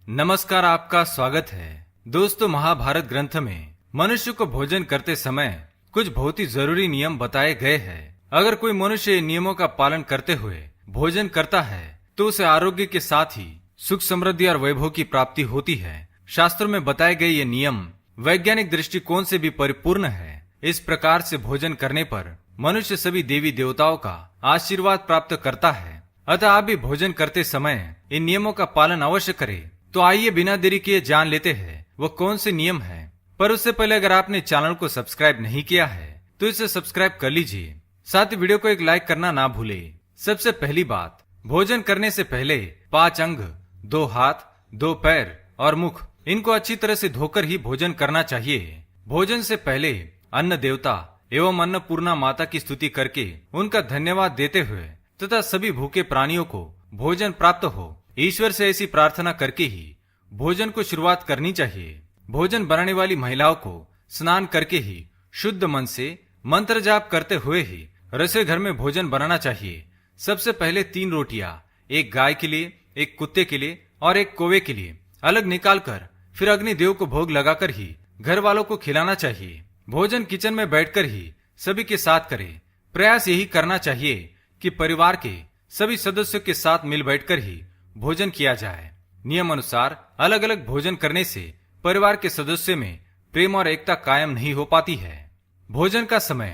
नमस्कार, आपका स्वागत है। दोस्तों, महाभारत ग्रंथ में मनुष्य को भोजन करते समय कुछ बहुत ही जरूरी नियम बताए गए हैं। अगर कोई मनुष्य नियमों का पालन करते हुए भोजन करता है तो उसे आरोग्य के साथ ही सुख, समृद्धि और वैभव की प्राप्ति होती है। शास्त्रों में बताए गए ये नियम वैज्ञानिक दृष्टिकोण से भी परिपूर्ण है। इस प्रकार से भोजन करने पर मनुष्य सभी देवी देवताओं का आशीर्वाद प्राप्त करता है। अतः आप भी भोजन करते समय इन नियमों का पालन अवश्य करें। तो आइए बिना देरी किए जान लेते हैं वो कौन से नियम हैं। पर उससे पहले अगर आपने चैनल को सब्सक्राइब नहीं किया है तो इसे सब्सक्राइब कर लीजिए। साथ ही वीडियो को एक लाइक करना ना भूले। सबसे पहली बात, भोजन करने से पहले 5 अंग, 2 हाथ, 2 पैर और मुख, इनको अच्छी तरह से धोकर ही भोजन करना चाहिए। भोजन से पहले अन्न देवता एवं अन्नपूर्णा माता की स्तुति करके उनका धन्यवाद देते हुए तथा सभी भूखे प्राणियों को भोजन प्राप्त हो, ईश्वर से ऐसी प्रार्थना करके ही भोजन को शुरुआत करनी चाहिए। भोजन बनाने वाली महिलाओं को स्नान करके ही शुद्ध मन से मंत्र जाप करते हुए ही रसोई घर में भोजन बनाना चाहिए। सबसे पहले 3 रोटियां, एक गाय के लिए, एक कुत्ते के लिए और एक कौवे के लिए अलग निकालकर फिर अग्निदेव को भोग लगाकर ही घर वालों को खिलाना चाहिए। भोजन किचन में बैठकर ही सभी के साथ करें। प्रयास यही करना चाहिए कि परिवार के सभी सदस्यों के साथ मिल बैठकर ही भोजन किया जाए। नियम अनुसार अलग अलग भोजन करने से परिवार के सदस्यों में प्रेम और एकता कायम नहीं हो पाती है। भोजन का समय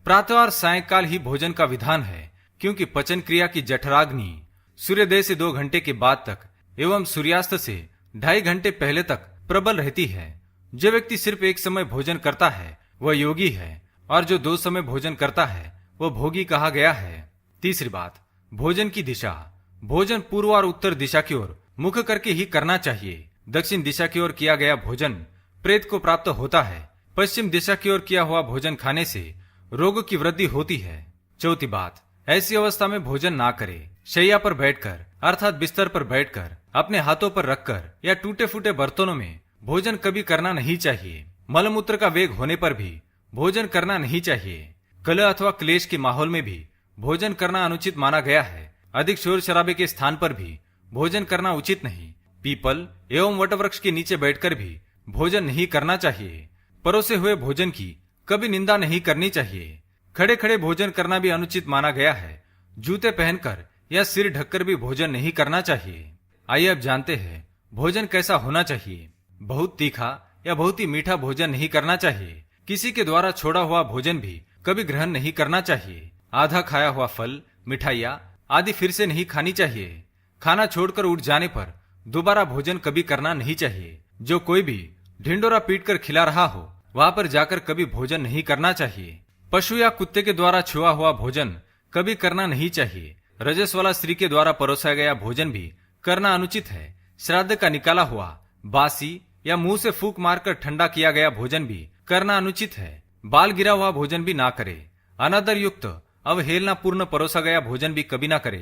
प्रातः और सायंकाल ही भोजन का विधान है, क्योंकि पचन क्रिया की जठराग्नि सूर्योदय से 2 घंटे के बाद तक एवं सूर्यास्त से 2.5 घंटे पहले तक प्रबल रहती है। जो व्यक्ति सिर्फ एक समय भोजन करता है वह योगी है, और जो 2 समय भोजन करता है वह भोगी कहा गया है। तीसरी बात, भोजन की दिशा। भोजन पूर्व और उत्तर दिशा की ओर मुख करके ही करना चाहिए। दक्षिण दिशा की ओर किया गया भोजन प्रेत को प्राप्त होता है। पश्चिम दिशा की ओर किया हुआ भोजन खाने से रोग की वृद्धि होती है। चौथी बात, ऐसी अवस्था में भोजन ना करे। शैया पर बैठकर अर्थात बिस्तर पर बैठकर अपने हाथों पर रखकर या टूटे फूटे बर्तनों में भोजन कभी करना नहीं चाहिए। मलमूत्र का वेग होने पर भी भोजन करना नहीं चाहिए। कलह अथवा क्लेश के माहौल में भी भोजन करना अनुचित माना गया है। अधिक शोर शराबे के स्थान पर भी भोजन करना उचित नहीं। पीपल एवं वटवृक्ष के नीचे बैठकर भी भोजन नहीं करना चाहिए। परोसे हुए भोजन की कभी निंदा नहीं करनी चाहिए। खड़े खड़े भोजन करना भी अनुचित माना गया है। जूते पहनकर या सिर ढककर भी भोजन नहीं करना चाहिए। आइए अब जानते हैं भोजन कैसा होना चाहिए। बहुत तीखा या बहुत ही मीठा भोजन नहीं करना चाहिए। किसी के द्वारा छोड़ा हुआ भोजन भी कभी ग्रहण नहीं करना चाहिए। आधा खाया हुआ फल, मिठाइयाँ आदि फिर से नहीं खानी चाहिए। खाना छोड़कर उठ जाने पर दोबारा भोजन कभी करना नहीं चाहिए। जो कोई भी ढिंडोरा पीटकर खिला रहा हो वहां पर जाकर कभी भोजन नहीं करना चाहिए। पशु या कुत्ते के द्वारा छुआ हुआ भोजन कभी करना नहीं चाहिए। रजस वाला स्त्री के द्वारा परोसा गया भोजन भी करना अनुचित है। श्राद्ध का निकाला हुआ, बासी या मुंह से फूंक मारकर ठंडा किया गया भोजन भी करना अनुचित है। बाल गिरा हुआ भोजन भी ना करे। अनादर युक्त अवहेलना पूर्ण परोसा गया भोजन भी कभी ना करे।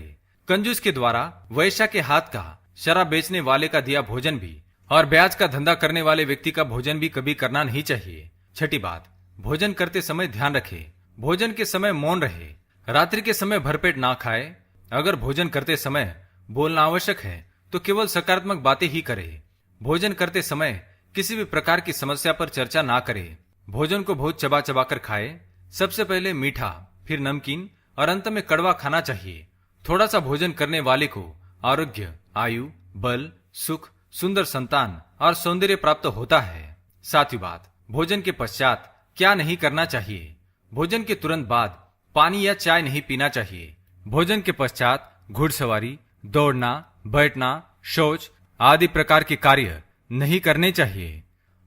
कंजूस के द्वारा वैश्या के हाथ का, शराब बेचने वाले का दिया भोजन भी और ब्याज का धंधा करने वाले व्यक्ति का भोजन भी कभी करना नहीं चाहिए। छठी बात, भोजन करते समय ध्यान रखे। भोजन के समय मौन रहे। रात्रि के समय भरपेट ना खाए। अगर भोजन करते समय बोलना आवश्यक है तो केवल सकारात्मक बातें ही करे। भोजन करते समय किसी भी प्रकार की समस्या पर चर्चा ना करे। भोजन को बहुत चबा चबा कर खाए। सबसे पहले मीठा, फिर नमकीन और अंत में कड़वा खाना चाहिए। थोड़ा सा भोजन करने वाले को आरोग्य, आयु, बल, सुख, सुंदर संतान और सौंदर्य प्राप्त होता है। सातवीं बात, भोजन के पश्चात क्या नहीं करना चाहिए। भोजन के तुरंत बाद पानी या चाय नहीं पीना चाहिए। भोजन के पश्चात घुड़सवारी, दौड़ना, बैठना, शौच आदि प्रकार के कार्य नहीं करने चाहिए।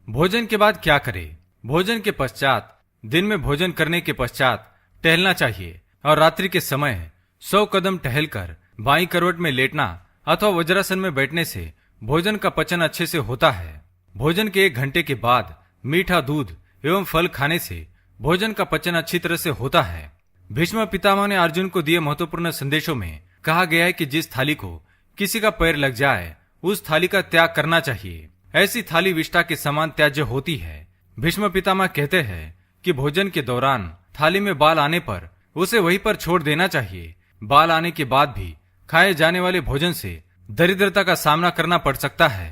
भोजन के बाद क्या करें। भोजन के पश्चात दिन में भोजन करने के पश्चात टहलना चाहिए और रात्रि के समय 100 कदम टहलकर बाईं करवट में लेटना अथवा वज्रासन में बैठने से भोजन का पचन अच्छे से होता है। भोजन के 1 घंटे के बाद मीठा दूध एवं फल खाने से भोजन का पचन अच्छी तरह से होता है। भीष्म पितामह ने अर्जुन को दिए महत्वपूर्ण संदेशों में कहा गया है कि जिस थाली को किसी का पैर लग जाए उस थाली का त्याग करना चाहिए। ऐसी थाली विष्ठा के समान त्याज्य होती है। भीष्म पितामह कहते हैं कि भोजन के दौरान थाली में बाल आने पर उसे वहीं पर छोड़ देना चाहिए। बाल आने के बाद भी खाए जाने वाले भोजन से दरिद्रता का सामना करना पड़ सकता है।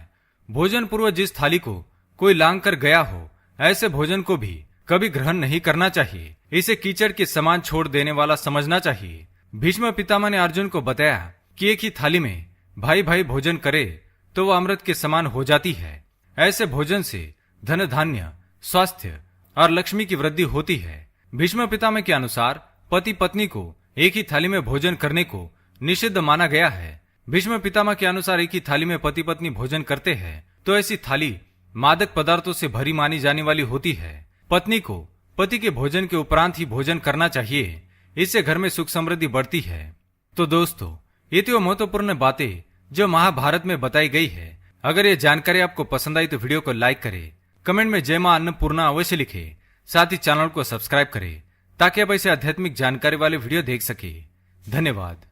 भोजन पूर्व जिस थाली को कोई लांग कर गया हो, ऐसे भोजन को भी कभी ग्रहण नहीं करना चाहिए। इसे कीचड़ के समान छोड़ देने वाला समझना चाहिए। भीष्म पितामह ने अर्जुन को बताया कि एक ही थाली में भाई भाई भोजन करे तो वह अमृत के समान हो जाती है। ऐसे भोजन से धन धान्य, स्वास्थ्य और लक्ष्मी की वृद्धि होती है। भीष्म पितामह के अनुसार पति पत्नी को एक ही थाली में भोजन करने को निषिद्ध माना गया है। भीष्म पितामह के अनुसार एक ही थाली में पति पत्नी भोजन करते हैं तो ऐसी थाली मादक पदार्थों से भरी मानी जाने वाली होती है। पत्नी को पति के भोजन के उपरांत ही भोजन करना चाहिए, इससे घर में सुख समृद्धि बढ़ती है। तो दोस्तों, ये थी वो महत्वपूर्ण बातें जो महाभारत में बताई गई है। अगर ये जानकारी आपको पसंद आई तो वीडियो को लाइक करें, कमेंट में जय मां अन्नपूर्णा अवश्य लिखें, साथ ही चैनल को सब्सक्राइब करें ताकि आप ऐसे आध्यात्मिक जानकारी वाले वीडियो देख सके। धन्यवाद।